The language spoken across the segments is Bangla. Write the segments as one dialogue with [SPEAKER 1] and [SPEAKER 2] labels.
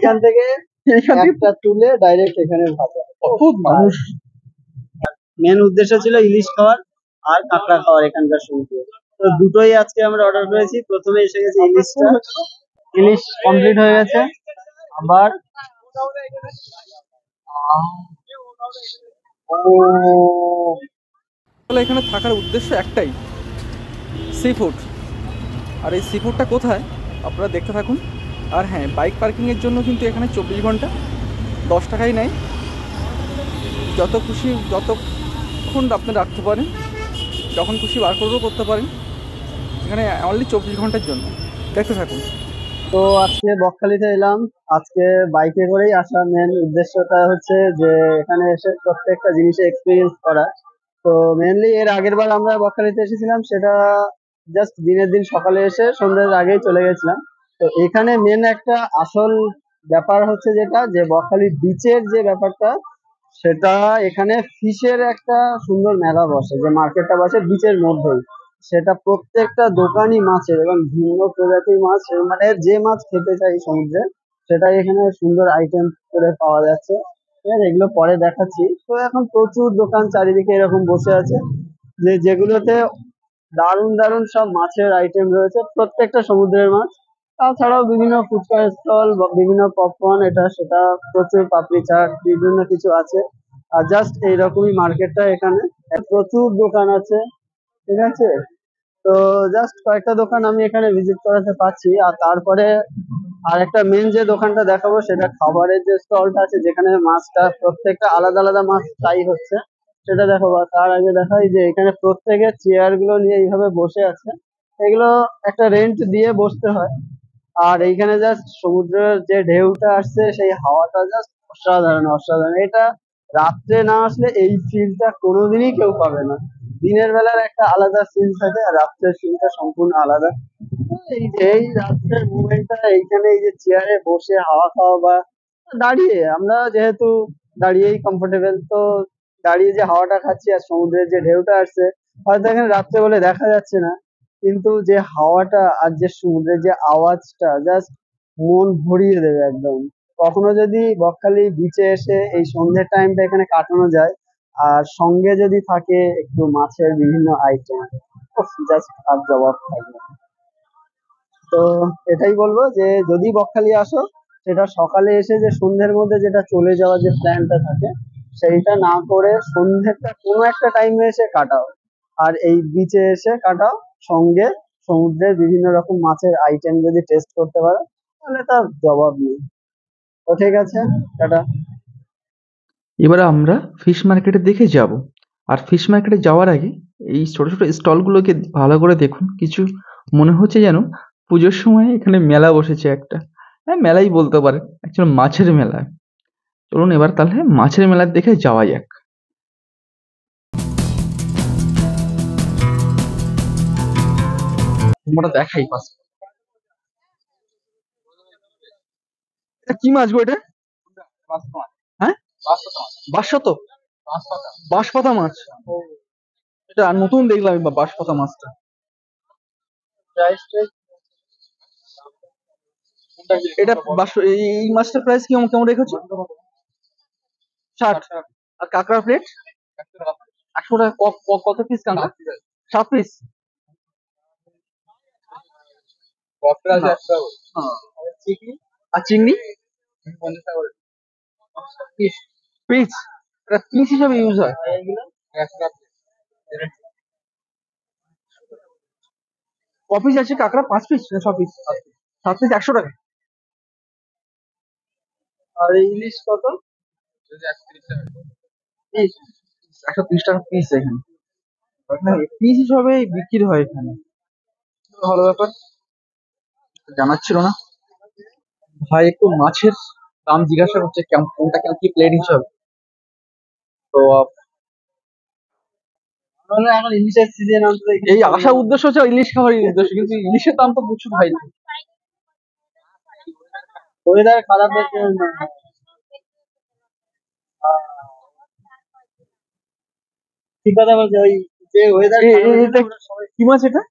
[SPEAKER 1] এখান থেকে একটা তুলে ডাইরেক্ট এখানে ভাজা।
[SPEAKER 2] বহুত মানুষ।
[SPEAKER 1] মেন উদ্দেশ্য ছিল ইলিশ খাওয়ার আর কাঁকড়া খাওয়ার এখানকার সমুদ্রে। তো দুটোই আজকে আমরা অর্ডার করেছি। প্রথমে এসে গেছে ইলিশটা, ইলিশ কমপ্লিট হয়ে গেছে। আবার
[SPEAKER 2] এখানে থাকার উদ্দেশ্য একটাই, সি ফুড। আর এই সি ফুডটা কোথায় আপনারা দেখতে থাকুন। আর হ্যাঁ, বাইক পার্কিংয়ের জন্য কিন্তু এখানে 24 ঘন্টা 10 টাকাই নেয়। যত খুশি যতক্ষণ আপনি রাখতে পারেন, যখন খুশি বার করেও করতে পারেন। এখানে অনলি 24 ঘন্টার জন্য। দেখতে থাকুন।
[SPEAKER 1] তো আজকে বকখালিতে এলাম। আজকে বাইকে করেই আসা। মেন উদ্দেশ্যটা হচ্ছে যে এখানে এসে প্রত্যেকটা জিনিসে এক্সপিরিয়েন্স করা। তো মেনলি এর আগের বার আমরা বকখালিতে এসেছিলাম, সেটা জাস্ট দিনের দিন সকালে এসে সন্ধ্যের আগেই চলে গেছিলাম। তো এখানে মেন একটা আসল ব্যাপার হচ্ছে যেটা, যে বকখালি বিচের যে ব্যাপারটা, সেটা এখানে ফিশের একটা সুন্দর মেলা বসে, যে মার্কেটটা বসে বিচের মধ্যেই। সেটা প্রত্যেকটা দোকানই মাছের এবং ভিন্ন প্রজাতির মাছ, মানে যে মাছ খেতে চাই সমুদ্রে সেটাই এখানে সুন্দর আইটেম করে পাওয়া যাচ্ছে। ঠিক আছে, এগুলো পরে দেখাচ্ছি। তো এখন প্রচুর দোকান চারিদিকে এরকম বসে আছে, যেগুলোতে দারুণ দারুণ সব মাছের আইটেম রয়েছে, প্রত্যেকটা সমুদ্রের মাছ। তাছাড়াও বিভিন্ন ফুচকা স্টল, বিভিন্ন পপকর্ন, এটা সেটা, প্রচুর পাপড়ি চাট, বিভিন্ন কিছু আছে। আর জাস্ট এইরকমই মার্কেটটা এখানে, প্রচুর দোকান আছে। ঠিক আছে, তো জাস্ট কয়েকটা দোকান আমি এখানে ভিজিট করাতে পারছি। আর তারপরে আর একটা মেন যে দোকানটা দেখাবো, সেটা খাবারের যে স্টলটা আছে, যেখানে মাছটা প্রত্যেকটা আলাদা আলাদা মাছ ফ্রাই হচ্ছে, সেটা দেখাবো। আর তার আগে দেখাই যে এখানে প্রত্যেকে চেয়ার গুলো নিয়ে এইভাবে বসে আছে। এগুলো একটা রেন্ট দিয়ে বসতে হয়। আর এইখানে জাস্ট সমুদ্রের যে ঢেউটা আসছে, সেই হাওয়াটা জাস্ট অসাধারণ অসাধারণ। এটা রাত্রে না আসলে এই ফিলটা কোনোদিনই কেউ পাবে না। দিনের বেলার একটা আলাদা ফিল থাকে, আর রাত্রের ফিলটা সম্পূর্ণ আলাদা। এই যে এই রাত্রের মুভমেন্টটা এইখানে, এই যে চেয়ারে বসে হাওয়া খাওয়া বা দাঁড়িয়ে, আমরা যেহেতু দাঁড়িয়েই কমফোর্টেবল, তো দাঁড়িয়ে যে হাওয়াটা খাচ্ছি আর সমুদ্রের যে ঢেউটা আসছে, হয়তো এখানে রাত্রে বলে দেখা যাচ্ছে না, কিন্তু যে হাওয়াটা আর যে সমুদ্রের যে আওয়াজটা, জাস্ট মন ভরিয়ে দেবে একদম। কখনো যদি বকখালি বিচে এসে এই সন্ধ্যের টাইমটা এখানে কাটানো যায়, আর সঙ্গে যদি থাকে একটু মাছের বিভিন্ন আইটেম, জাস্ট আর জবাব থাকবে না। তো এটাই বলবো যে যদি বকখালি আসো, সেটা সকালে এসে যে সন্ধ্যের মধ্যে যেটা চলে যাওয়ার যে প্ল্যানটা থাকে, সেইটা না করে সন্ধ্যেটা কোনো একটা টাইমে এসে কাটাও। আর এই বিচে এসে কাটাও, সঙ্গে সমুদ্রের বিভিন্ন রকম মাছের আইটেম যদি টেস্ট করতে পারো, তাহলে তার জবাব নেই। তো ঠিক আছে, টাটা।
[SPEAKER 3] এবারে আমরা ফিশ মার্কেটের দিকে যাব। আর ফিশ মার্কেটে যাওয়ার আগে এই ছোট ছোট স্টলগুলোকে ভালো করে দেখুন। কিছু মনে হচ্ছে যেন পুজোর সময় এখানে মেলা বসেছে একটা। হ্যাঁ, মেলাই বলতে পারেন, অ্যাকচুয়ালি মাছের মেলা। চলুন এবার তাহলে মাছের মেলার দিকে যাওয়া যাক। তোমরা দেখাই পাস। এটা কি মাছ গো এটা? হ্যাঁ, বাঁশপাতা। বাঁশপাতা মাছ। এটা নতুন দেখলাম আমি, বাঁশপাতা মাছটা। এটা এই মাছটার প্রাইস কেমন কেমন রেখেছো? 60। আর কাঁকড়ার প্লেট 100 টাকা। কত পিস কাঁকড়া? 7 পিস। আর চিংড়ি পিস, এটা পিস হিসাবে ইউজ হয়। ক পিস আছে কাঁকড়া? 5 পিস না 6 পিস? 7 পিস 100 টাকা।
[SPEAKER 1] আর ইলিশ কত?
[SPEAKER 3] 130 টাকা পিস এখানে। পিস হিসাবে বিক্রি হয় এখানে। ভালো ব্যাপার, জানাচ্ছিল না ভাই। একটু মাছের দাম জিজ্ঞাসা করছে, কেমন কোনটা কেমন কি প্লেট হিসাবে। তো
[SPEAKER 1] এখন ইলিশের সিজন,
[SPEAKER 3] এই আসার উদ্দেশ্য হচ্ছে ইলিশ খাওয়ার উদ্দেশ্য, কিন্তু ইলিশের দাম তো প্রচুর ভাই।
[SPEAKER 1] ওয়েদার খারাপের জন্য। ঠিক কথা বলছে, ওই যে ওয়েদার
[SPEAKER 3] কি মাছ এটা?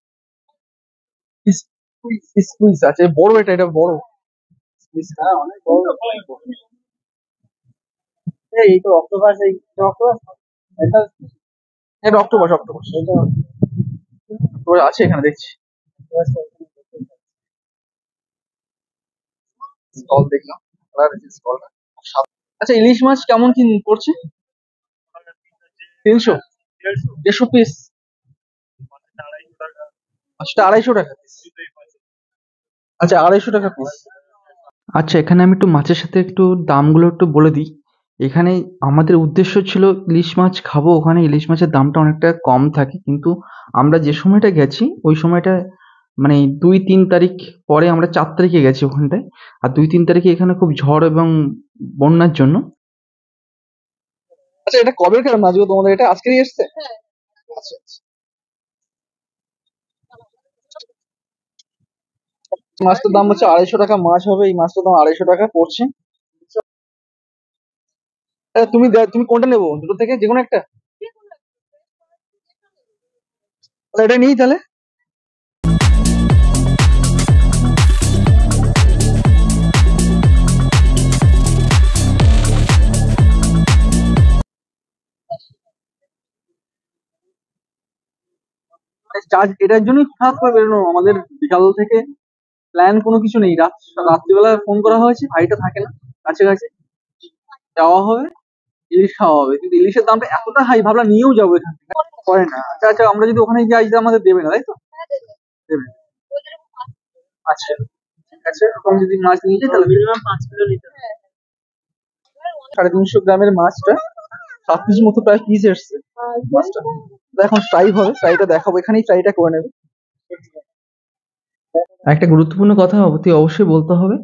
[SPEAKER 3] স্কুইজ আছে, বড়। এটা বড়
[SPEAKER 1] হ্যাঁ, অনেক বড়। এই তো অক্টোপাস, এই অক্টোপাস এটা
[SPEAKER 2] এটা অক্টোপাস, অক্টোপাস
[SPEAKER 1] এটা
[SPEAKER 2] অক্টোপাস আছে এখানে দেখছি। স্টল দেখলাম, স্টলটা। আচ্ছা, ইলিশ মাছ কেমন কি পড়ছে? 300, 150 পিস? আচ্ছা, 250 টাকা পিস। আচ্ছা, 250 টাকা পিস।
[SPEAKER 3] আচ্ছা, এখানে আমি একটু মাছের সাথে একটু দামগুলো একটু বলে দিই। এখানে আমাদের উদ্দেশ্য ছিল ইলিশ মাছ খাবো, ওখানে ইলিশ মাছের দামটা অনেকটা কম থাকে, কিন্তু আমরা যে সময়টা গেছি ওই সময়টা মানে 2-3 তারিখ পরে, আমরা 4 তারিখে গেছি ওখানটায়। আর 2-3 তারিখে এখানে খুব ঝড় এবং বন্যার জন্য।
[SPEAKER 2] আচ্ছা, এটা কবেকার মাছগুলো তোমাদের? এটা আজকেই এসছে? আচ্ছা আচ্ছা। মাছটার দাম হচ্ছে 250 টাকা। মাছ হবে, এই মাছটার দাম 250 টাকা পড়ছে। তুমি কোনটা নেবো দুটো থেকে, যে কোনো একটা? তাহলে এটা নিই তাহলে। চার্জ এটার জন্যই হঠাৎ করে বেরোনো আমাদের, বিকাল থেকে প্ল্যান কোনো কিছু নেই। রাত্রিবেলা ফোন করা হয়েছে, ভাইটা থাকে না কাছে, যাওয়া হবে, ইলিশ খাওয়া হবে। কিন্তু ইলিশের দামটা এতটা হাই, ভাবলাম নিয়েও যাবো এখান থেকে, করে না। আচ্ছা আচ্ছা, আমরা যদি ওখানে যাই তাহলে আমাদের দেবে না, তাই তো? দেবে। আচ্ছা ঠিক আছে, ওরকম যদি মাছ নিয়ে যাই তাহলে মিনিমাম 5 কিলো নিতে হবে। 350 গ্রামের মাছটা 7 পিস মতো প্রায় পিস এসছে মাছটা। তো এখন ফ্রাই হবে, ফ্রাইটা দেখাবো, এখানেই ফ্রাইটা করে নেবে।
[SPEAKER 3] আর একটা গুরুত্বপূর্ণ কথা অতি অবশ্যই বলতে হবে,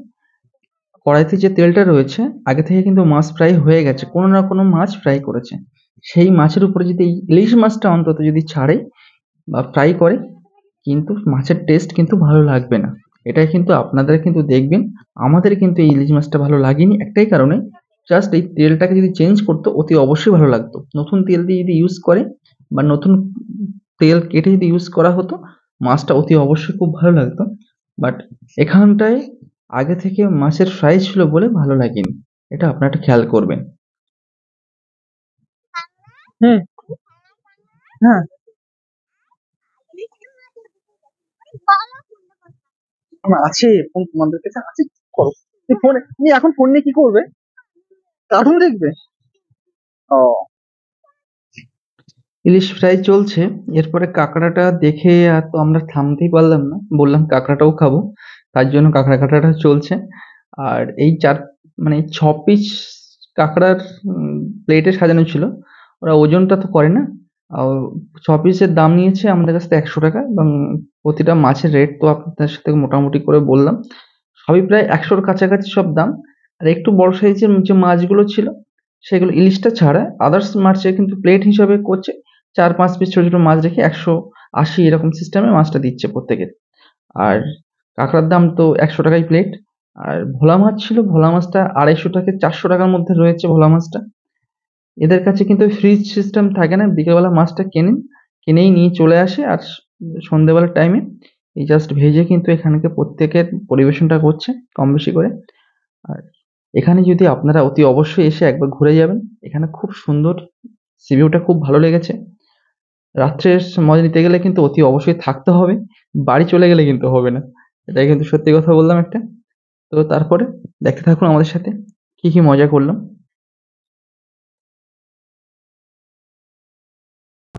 [SPEAKER 3] কড়াইতে যে তেলটা রয়েছে আগে থেকে কিন্তু মাছ ফ্রাই হয়ে গেছে, কোনো না কোনো মাছ ফ্রাই করেছে। সেই মাছের উপরে যদি এই ইলিশ মাছটা অন্তত যদি ছাড়ে বা ফ্রাই করে, কিন্তু মাছের টেস্ট কিন্তু ভালো লাগবে না। এটা কিন্তু আপনাদের কিন্তু দেখবেন, আমাদের কিন্তু এই ইলিশ মাছটা ভালো লাগেনি একটাই কারণে, জাস্ট এই তেলটাকে যদি চেঞ্জ করতো অতি অবশ্যই ভালো লাগতো। নতুন তেল দিয়ে যদি ইউজ করে বা নতুন তেল কেটে যদি ইউজ করা হতো, মাছটা অতি অবশ্যই খুব ভালো লাগতো। বাট এখানটায় আগে থেকে মাছের ফ্রাই ছিল বলে ভালো লাগেনি, এটা আপনারা একটু খেয়াল করবেন।
[SPEAKER 2] হুম। হ্যাঁ, আমার আছে ফোন, তোমাদের কাছে আছে, কি করো? তুমি এখন ফোন নিয়ে কি করবে? কার্টুন দেখবে? ও।
[SPEAKER 3] ইলিশ ফ্রাই চলছে, এরপরে কাঁকড়াটা দেখে আর তো আমরা থামতেই পারলাম না, বললাম কাঁকড়াটাও খাবো, তার জন্য কাঁকড়া কাটাটা চলছে। আর এই মানে 6 পিস কাঁকড়ার প্লেটে সাজানো ছিল, ওরা ওজনটা তো করে না। আর 6 পিসের দাম নিয়েছে আমাদের কাছ থেকে 100 টাকা, এবং প্রতিটা মাছের রেট তো আপনাদের সাথে মোটামুটি করে বললাম, সবই প্রায় 100-র কাছাকাছি সব দাম। আর একটু বড় সাইজের যে মাছগুলো ছিল সেগুলো, ইলিশটা ছাড়া আদার্স মাছে কিন্তু প্লেট হিসাবে করছে, 4-5 পিস ছোট ছোট মাছ রেখে 180 এরকম সিস্টেমে মাছটা দিচ্ছে প্রত্যেকের। আর কাঁকড়ার দাম তো 100 টাকাই প্লেট। আর ভোলা মাছ ছিল, ভোলা মাছটা 250 থেকে 400 টাকার মধ্যে রয়েছে ভোলা মাছটা। এদের কাছে কিন্তু ফ্রিজ সিস্টেম থাকে না, বিকেলবেলা মাছটা কিনেই নিয়ে চলে আসে, আর সন্ধ্যেবেলার টাইমে এই জাস্ট ভেজে কিন্তু এখানকে প্রত্যেকের পরিবেশনটা করছে কম বেশি করে। আর এখানে যদি আপনারা অতি অবশ্যই এসে একবার ঘুরে যাবেন, এখানে খুব সুন্দর, সি ভিউটা খুব ভালো লেগেছে। রাত্রের মজা নিতে গেলে কিন্তু অতি অবশ্যই থাকতে হবে, বাড়ি চলে গেলে কিন্তু হবে না, এটাই কিন্তু সত্যি কথা বললাম একটা। তো তারপরে দেখতে থাকুন আমাদের সাথে কি কি মজা করলাম।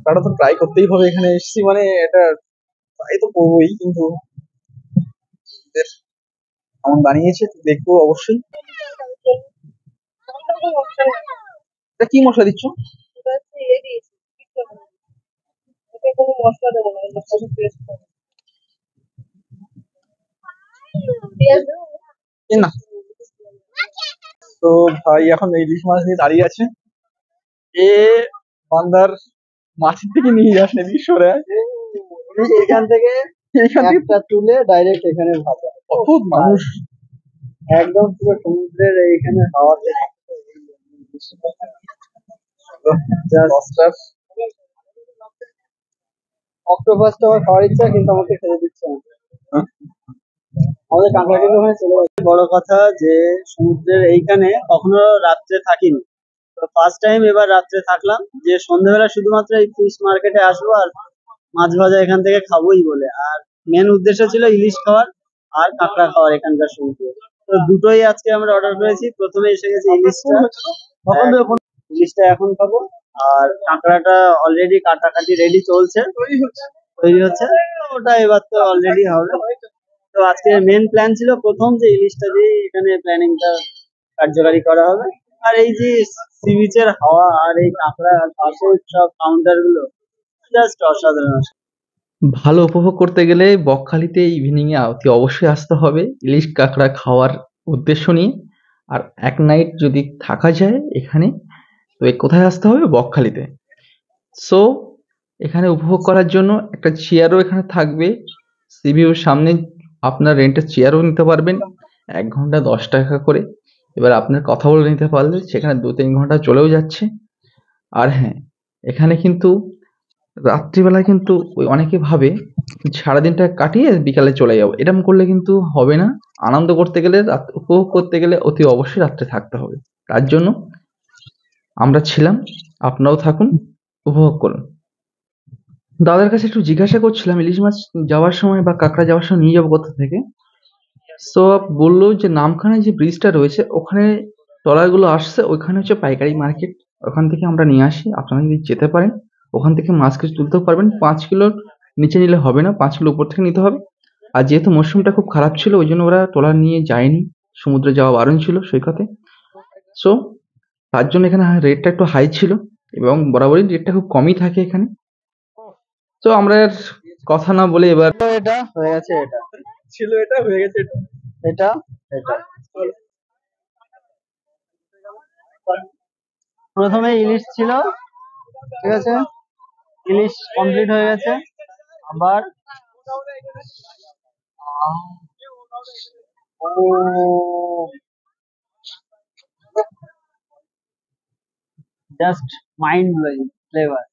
[SPEAKER 2] কাটা তো ট্রাই করতেই হবে, এখানে এসেছি মানে এটা ট্রাই তো করবোই। কিন্তু এদের কেমন বানিয়েছে তো দেখবো অবশ্যই। এটা কি মশলা দিচ্ছ? এ না। তো ভাই এখন ইলিশ মাছ নিয়ে দাঁড়িয়ে আছে, এ বান্দার মাছের থেকে নিয়ে আসে বিশ্বরে।
[SPEAKER 1] এখান থেকে
[SPEAKER 2] এইখান থেকে
[SPEAKER 1] একটা তুলে ডাইরেক্ট এখানে ভাজা,
[SPEAKER 2] বহুত মানুষ।
[SPEAKER 1] একদম পুরো সমুদ্রের এইখানে হাওয়া থেকে অক্টোপাসটা আমার খাওয়ার ইচ্ছা, কিন্তু আমাকে খেতে দিচ্ছে না। আমাদের কাঁকড়াগুলো ওখানে চলে গেছে। বড় কথা যে সমুদ্রের এইখানে কখনো রাত্রে থাকিনি, তো ফার্স্ট টাইম এবার রাত্রে থাকলাম, যে সন্ধ্যেবেলা শুধুমাত্র এই ফিশ মার্কেটে আসবো আর মাছ ভাজা এখান থেকে খাবোই বলে। আর মেন উদ্দেশ্য ছিল ইলিশ খাওয়ার আর কাঁকড়া খাওয়ার এখানকার সমুদ্রে। তো দুটোই আজকে আমরা অর্ডার করেছি। প্রথমে এসে গেছে ইলিশটা, ইলিশটা এখন খাবো। আর কাঁকড়াটা অলরেডি কাটাকাটি রেডি চলছে, তৈরি হচ্ছে, তো ওটা এবার তো অলরেডি হবে। তো আজকে মেন প্ল্যান ছিল প্রথম যে ইলিশটা দিয়ে এখানে প্ল্যানিংটা কার্যকারী করা হবে। আর এই যে সি বিচের হাওয়া আর এই কাঁকড়া আর পাশে সব কাউন্টার গুলো, জাস্ট অসাধারণ।
[SPEAKER 3] ভালো উপভোগ করতে গেলে বকখালিতে ইভিনিংয়ে অতি অবশ্যই আসতে হবে ইলিশ কাঁকড়া খাওয়ার উদ্দেশ্য নিয়ে। আর এক নাইট যদি থাকা যায় এখানে, তো কোথায় আসতে হবে? বকখালিতে। সো এখানে উপভোগ করার জন্য একটা চেয়ারও এখানে থাকবে। সি ভিউর সামনে আপনার রেন্টের চেয়ারও নিতে পারবেন, ১ ঘন্টা ১০ টাকা করে। এবার আপনার কথা বলে নিতে পারলে সেখানে ২-৩ ঘন্টা চলেও যাচ্ছে। আর হ্যাঁ, এখানে কিন্তু রাত্রিবেলায় কিন্তু ওই অনেকে ভাবে সারাদিনটা কাটিয়ে বিকালে চলে যাবো। এরকম করলে কিন্তু হবে না। আনন্দ করতে গেলে, রাত উপভোগ করতে গেলে অতি অবশ্যই রাত্রে থাকতে হবে। তার জন্য আমরা ছিলাম, আপনারাও থাকুন, উপভোগ করুন। দাদার কাছে একটু জিজ্ঞাসা করছিলাম ইলিশ মাছ যাওয়ার সময় বা কাঁকড়া যাওয়ার সময় নিয়ে যাবো কোথা থেকে। সো বললো যে নামখানায় যে ব্রিজটা রয়েছে ওখানে ট্রলারগুলো আসছে, ওইখানে হচ্ছে পাইকারি মার্কেট, ওখান থেকে আমরা নিয়ে আসি। আপনারা যদি যেতে পারেন ওখান থেকে মাছ কিছু তুলতেও পারবেন। ৫ কিলোর নিচে নিলে হবে না, 5 কিলো উপর থেকে নিতে হবে। আর যেহেতু মরশুমটা খুব খারাপ ছিল ওই জন্য ওরা ট্রলার নিয়ে যায়নি, সমুদ্রে যাওয়া বারণ ছিল সৈকতে। সো তার জন্য এখানে রেটটা একটু হাই ছিল, এবং বরাবরই রেটটা খুব কমই থাকে এখানে। তো আমরা আর কথা না বলে এবার
[SPEAKER 1] তো এটা হয়ে গেছে, এটা
[SPEAKER 2] ছিল, এটা হয়ে গেছে, এটা
[SPEAKER 1] এটা এটা প্রথমে ইলিশ ছিল, ঠিক আছে, ইলিশ কমপ্লিট হয়ে গেছে। আবার জাস্ট মাইন্ড ব্লোয়িং ফ্লেভার।